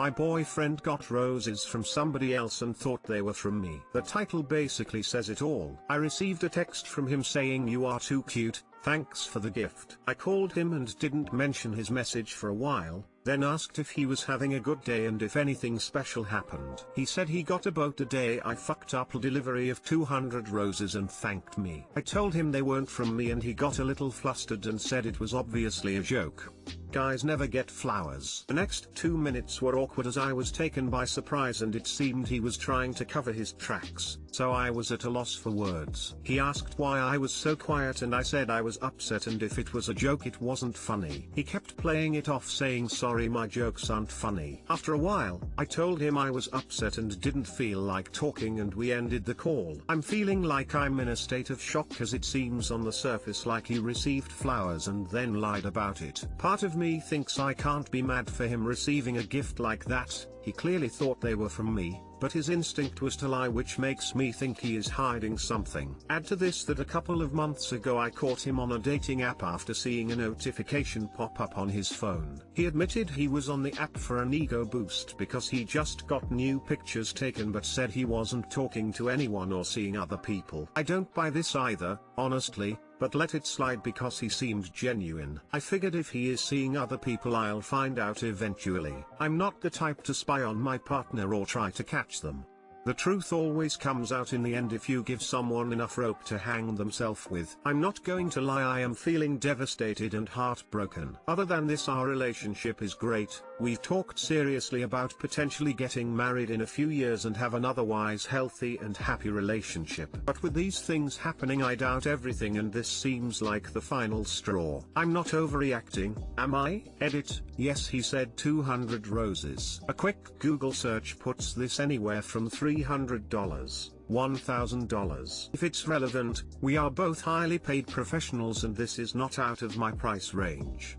My boyfriend got roses from somebody else and thought they were from me. The title basically says it all. I received a text from him saying you are too cute, thanks for the gift. I called him and didn't mention his message for a while, then asked if he was having a good day and if anything special happened. He said he got about the day I fucked up a delivery of 200 roses and thanked me. I told him they weren't from me and he got a little flustered and said it was obviously a joke. Guys never get flowers. The next 2 minutes were awkward as I was taken by surprise and it seemed he was trying to cover his tracks, so I was at a loss for words. He asked why I was so quiet and I said I was upset and if it was a joke it wasn't funny. He kept playing it off saying sorry my jokes aren't funny. After a while, I told him I was upset and didn't feel like talking and we ended the call. I'm feeling like I'm in a state of shock as it seems on the surface like he received flowers and then lied about it. Part of me thinks I can't be mad for him receiving a gift like that. He clearly thought they were from me, but his instinct was to lie, which makes me think he is hiding something. Add to this that a couple of months ago I caught him on a dating app after seeing a notification pop up on his phone. He admitted he was on the app for an ego boost because he just got new pictures taken but said he wasn't talking to anyone or seeing other people. I don't buy this either, honestly, but let it slide because he seemed genuine. I figured if he is seeing other people I'll find out eventually. I'm not the type to spy on my partner or try to catch them. The truth always comes out in the end if you give someone enough rope to hang themselves with. I'm not going to lie, I am feeling devastated and heartbroken. Other than this, our relationship is great. We've talked seriously about potentially getting married in a few years and have an otherwise healthy and happy relationship. But with these things happening I doubt everything and this seems like the final straw. I'm not overreacting, am I? Edit, yes, he said 200 roses. A quick Google search puts this anywhere from $300, $1,000. If it's relevant, we are both highly paid professionals and this is not out of my price range.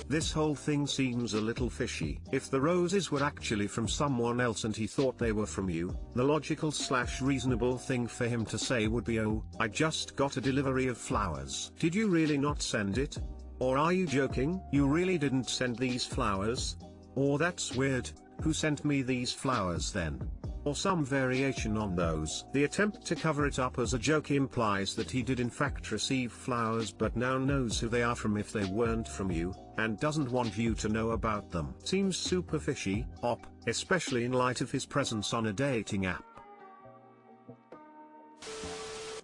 This whole thing seems a little fishy. If the roses were actually from someone else and he thought they were from you, the logical/reasonable thing for him to say would be, oh, I just got a delivery of flowers. Did you really not send it? Or are you joking? You really didn't send these flowers? Or that's weird, who sent me these flowers then? Or some variation on those. The attempt to cover it up as a joke implies that he did in fact receive flowers but now knows who they are from if they weren't from you, and doesn't want you to know about them. Seems super fishy, especially in light of his presence on a dating app.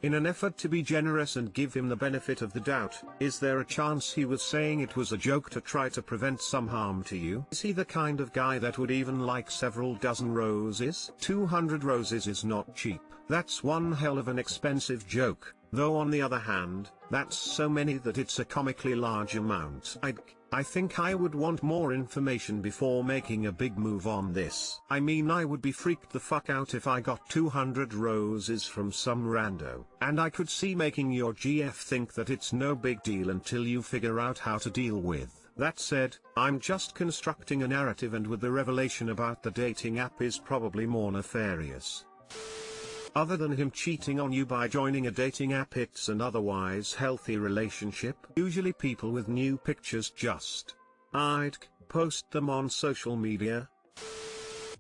In an effort to be generous and give him the benefit of the doubt, is there a chance he was saying it was a joke to try to prevent some harm to you? Is he the kind of guy that would even like several dozen roses? 200 roses is not cheap. That's one hell of an expensive joke, though on the other hand, that's so many that it's a comically large amount. I think I would want more information before making a big move on this. I mean, I would be freaked the fuck out if I got 200 roses from some rando. And I could see making your GF think that it's no big deal until you figure out how to deal with. That said, I'm just constructing a narrative, and with the revelation about the dating app is probably more nefarious. Other than him cheating on you by joining a dating app, it's an otherwise healthy relationship. Usually people with new pictures just post them on social media.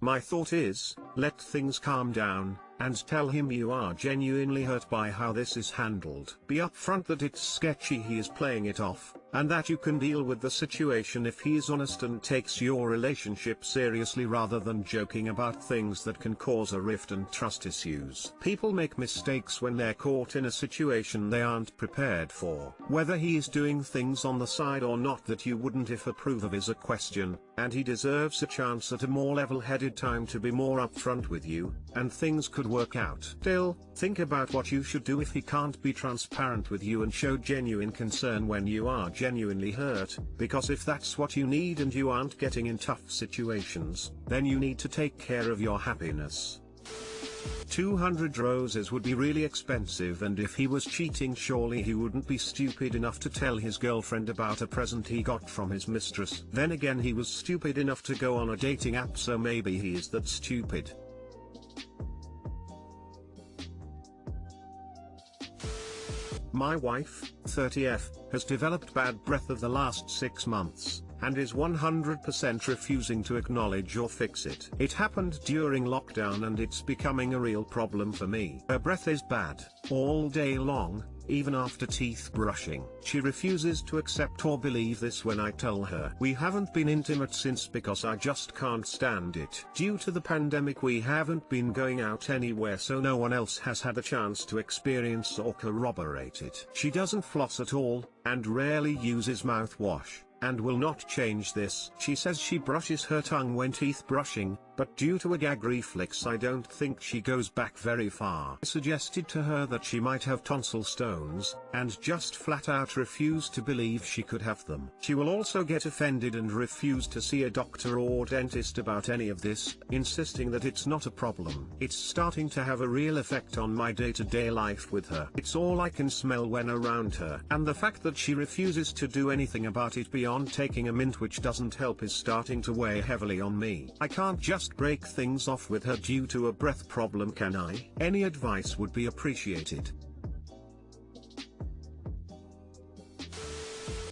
My thought is, let things calm down, and tell him you are genuinely hurt by how this is handled. Be upfront that it's sketchy he is playing it off, and that you can deal with the situation if he is honest and takes your relationship seriously rather than joking about things that can cause a rift and trust issues. People make mistakes when they're caught in a situation they aren't prepared for. Whether he is doing things on the side or not that you wouldn't if approve of is a question, and he deserves a chance at a more level-headed time to be more upfront with you, and things could work out. Still, think about what you should do if he can't be transparent with you and show genuine concern when you are genuinely hurt, because if that's what you need and you aren't getting in tough situations, then you need to take care of your happiness. 200 roses would be really expensive, and if he was cheating, surely he wouldn't be stupid enough to tell his girlfriend about a present he got from his mistress. Then again, he was stupid enough to go on a dating app, so maybe he is that stupid. My wife, 30F, has developed bad breath of the last 6 months. and is 100% refusing to acknowledge or fix it. It happened during lockdown and it's becoming a real problem for me. Her breath is bad, all day long, even after teeth brushing. She refuses to accept or believe this when I tell her. We haven't been intimate since because I just can't stand it. Due to the pandemic we haven't been going out anywhere, so no one else has had a chance to experience or corroborate it. She doesn't floss at all, and rarely uses mouthwash, and will not change this. She says she brushes her tongue when teeth brushing, but due to a gag reflex I don't think she goes back very far. I suggested to her that she might have tonsil stones, and just flat out refused to believe she could have them. She will also get offended and refuse to see a doctor or dentist about any of this, insisting that it's not a problem. It's starting to have a real effect on my day-to-day life with her. It's all I can smell when around her, and the fact that she refuses to do anything about it beyond taking a mint which doesn't help is starting to weigh heavily on me. I can't just break things off with her due to a breath problem, can I? Any advice would be appreciated.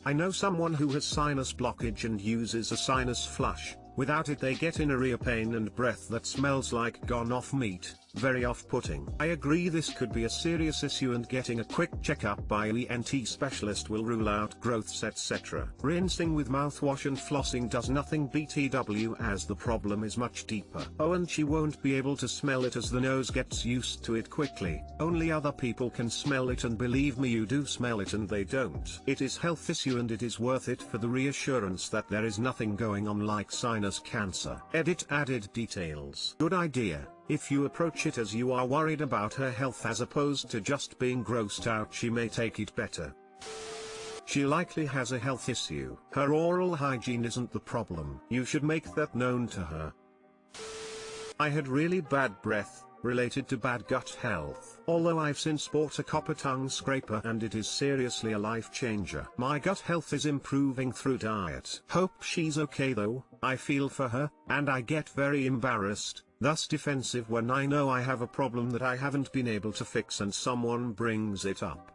I know someone who has sinus blockage and uses a sinus flush. Without it they get in a ear pain and breath that smells like gone off meat, very off-putting. I agree this could be a serious issue and getting a quick checkup by an ENT specialist will rule out growths etc. Rinsing with mouthwash and flossing does nothing BTW, as the problem is much deeper. Oh, and she won't be able to smell it as the nose gets used to it quickly. Only other people can smell it, and believe me, you do smell it and they don't. It is health issue and it is worth it for the reassurance that there is nothing going on like sinus cancer. Edit added details. Good idea. If you approach it as you are worried about her health as opposed to just being grossed out, she may take it better. She likely has a health issue. Her oral hygiene isn't the problem. You should make that known to her. I had really bad breath, related to bad gut health. Although I've since bought a copper tongue scraper and it is seriously a life changer. My gut health is improving through diet. Hope she's okay though. I feel for her, and I get very embarrassed, thus defensive when I know I have a problem that I haven't been able to fix and someone brings it up.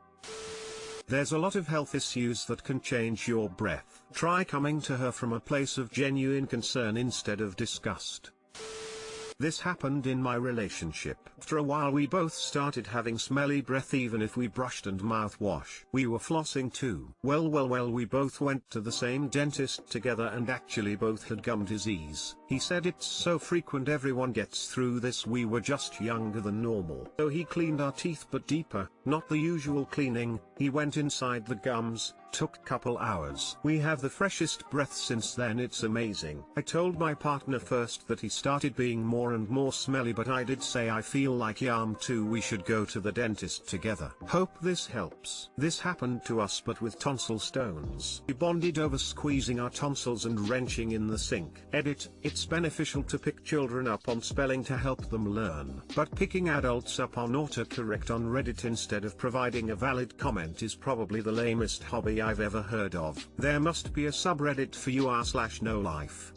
There's a lot of health issues that can change your breath. Try coming to her from a place of genuine concern instead of disgust. This happened in my relationship. After a while we both started having smelly breath even if we brushed and mouthwash. We were flossing too. Well, we both went to the same dentist together and actually both had gum disease. He said it's so frequent, everyone gets through this, we were just younger than normal. So he cleaned our teeth but deeper, not the usual cleaning. He went inside the gums, took couple hours. We have the freshest breath since then, it's amazing. I told my partner first that he started being more and more smelly, but I did say I feel like yum too, we should go to the dentist together. Hope this helps. This happened to us but with tonsil stones. We bonded over squeezing our tonsils and wrenching in the sink. Edit, it's beneficial to pick children up on spelling to help them learn. But picking adults up on autocorrect on Reddit instead of providing a valid comment is probably the lamest hobby I've ever heard of. There must be a subreddit for ur/no-life.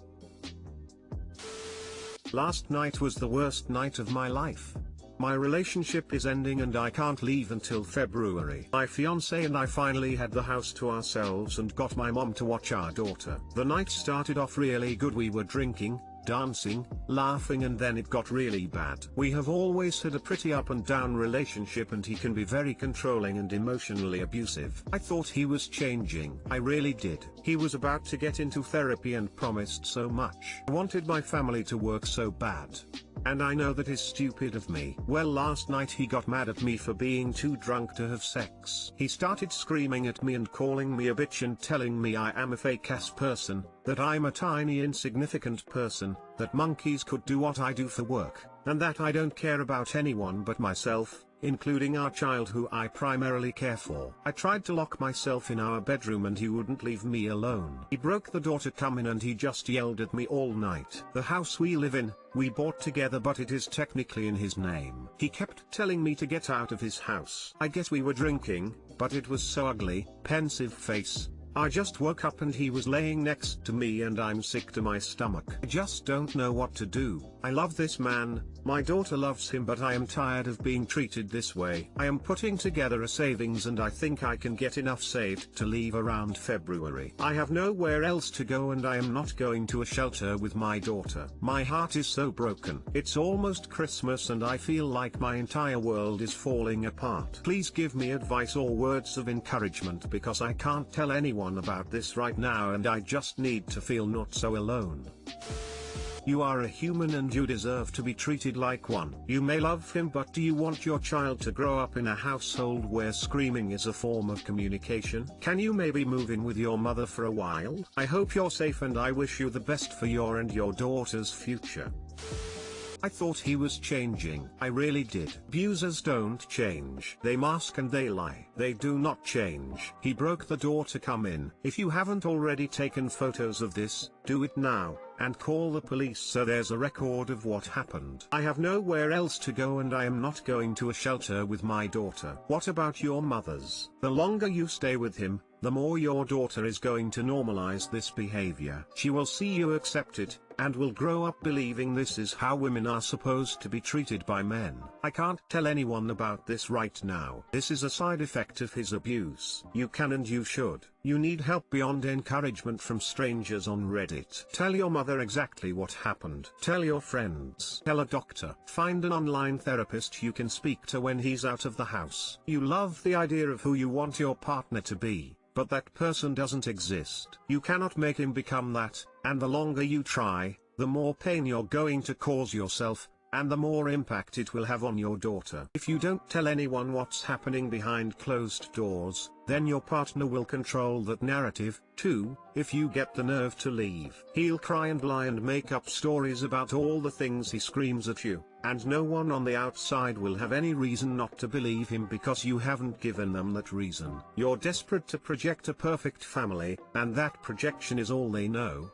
Last night was the worst night of my life. My relationship is ending and I can't leave until February. My fiance and I finally had the house to ourselves and got my mom to watch our daughter. The night started off really good. We were drinking, dancing, laughing, and then it got really bad. We have always had a pretty up and down relationship and he can be very controlling and emotionally abusive. I thought he was changing. I really did. He was about to get into therapy and promised so much. I wanted my family to work so bad. And I know that is stupid of me. Well, last night he got mad at me for being too drunk to have sex. He started screaming at me and calling me a bitch and telling me I am a fake ass person, that I'm a tiny insignificant person, that monkeys could do what I do for work, and that I don't care about anyone but myself, including our child who I primarily care for. I tried to lock myself in our bedroom and he wouldn't leave me alone. He broke the door to come in and he just yelled at me all night. The house we live in, we bought together, but it is technically in his name. He kept telling me to get out of his house. I guess we were drinking, but it was so ugly. Pensive face. I just woke up and he was laying next to me and I'm sick to my stomach. I just don't know what to do. I love this man, my daughter loves him, but I am tired of being treated this way. I am putting together a savings and I think I can get enough saved to leave around February. I have nowhere else to go and I am not going to a shelter with my daughter. My heart is so broken. It's almost Christmas and I feel like my entire world is falling apart. Please give me advice or words of encouragement because I can't tell anyone about this right now and I just need to feel not so alone. You are a human and you deserve to be treated like one. You may love him, but do you want your child to grow up in a household where screaming is a form of communication? Can you maybe move in with your mother for a while? I hope you're safe and I wish you the best for your and your daughter's future. I thought he was changing. I really did. Abusers don't change. They mask and they lie. They do not change. He broke the door to come in. If you haven't already taken photos of this, do it now, and call the police so there's a record of what happened. I have nowhere else to go and I am not going to a shelter with my daughter. What about your mothers? The longer you stay with him, the more your daughter is going to normalize this behavior. She will see you accept it, and will grow up believing this is how women are supposed to be treated by men. I can't tell anyone about this right now. This is a side effect of his abuse. You can and you should. You need help beyond encouragement from strangers on Reddit. Tell your mother exactly what happened. Tell your friends. Tell a doctor. Find an online therapist you can speak to when he's out of the house. You love the idea of who you want your partner to be, but that person doesn't exist. You cannot make him become that, and the longer you try, the more pain you're going to cause yourself, and the more impact it will have on your daughter. If you don't tell anyone what's happening behind closed doors, then your partner will control that narrative, too. If you get the nerve to leave, he'll cry and lie and make up stories about all the things he screams at you, and no one on the outside will have any reason not to believe him because you haven't given them that reason. You're desperate to project a perfect family, and that projection is all they know.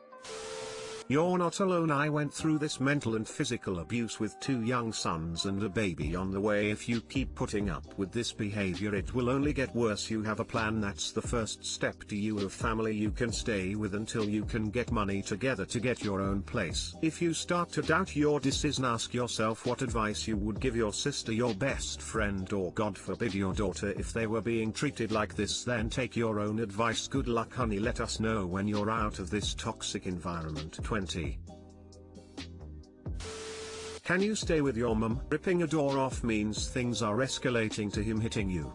You're not alone. I went through this mental and physical abuse with 2 young sons and a baby on the way. If you keep putting up with this behavior, it will only get worse. You have a plan. That's the first step. Do you have family you can stay with until you can get money together to get your own place? If you start to doubt your decision, ask yourself what advice you would give your sister, your best friend, or God forbid your daughter if they were being treated like this. Then take your own advice. Good luck, honey. Let us know when you're out of this toxic environment. 20. Can you stay with your mum? Ripping a door off means things are escalating to him hitting you.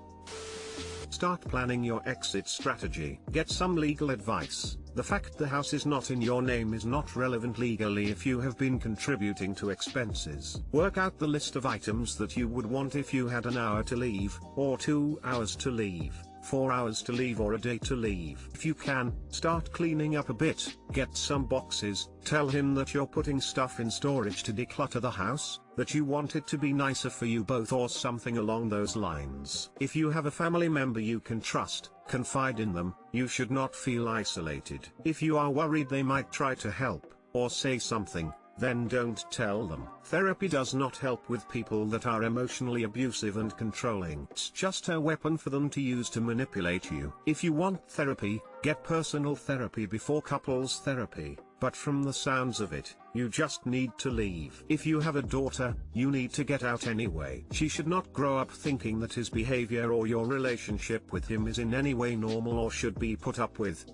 Start planning your exit strategy. Get some legal advice. The fact the house is not in your name is not relevant legally if you have been contributing to expenses. Work out the list of items that you would want if you had an hour to leave, or 2 hours to leave, 4 hours to leave, or a day to leave. If you can, start cleaning up a bit. Get some boxes. Tell him that you're putting stuff in storage to declutter the house, that you want it to be nicer for you both, or something along those lines. If you have a family member you can trust, confide in them. You should not feel isolated. If you are worried they might try to help, or say something, then don't tell them. Therapy does not help with people that are emotionally abusive and controlling. It's just a weapon for them to use to manipulate you. If you want therapy, get personal therapy before couples therapy, but from the sounds of it, you just need to leave. If you have a daughter, you need to get out anyway. She should not grow up thinking that his behavior or your relationship with him is in any way normal or should be put up with.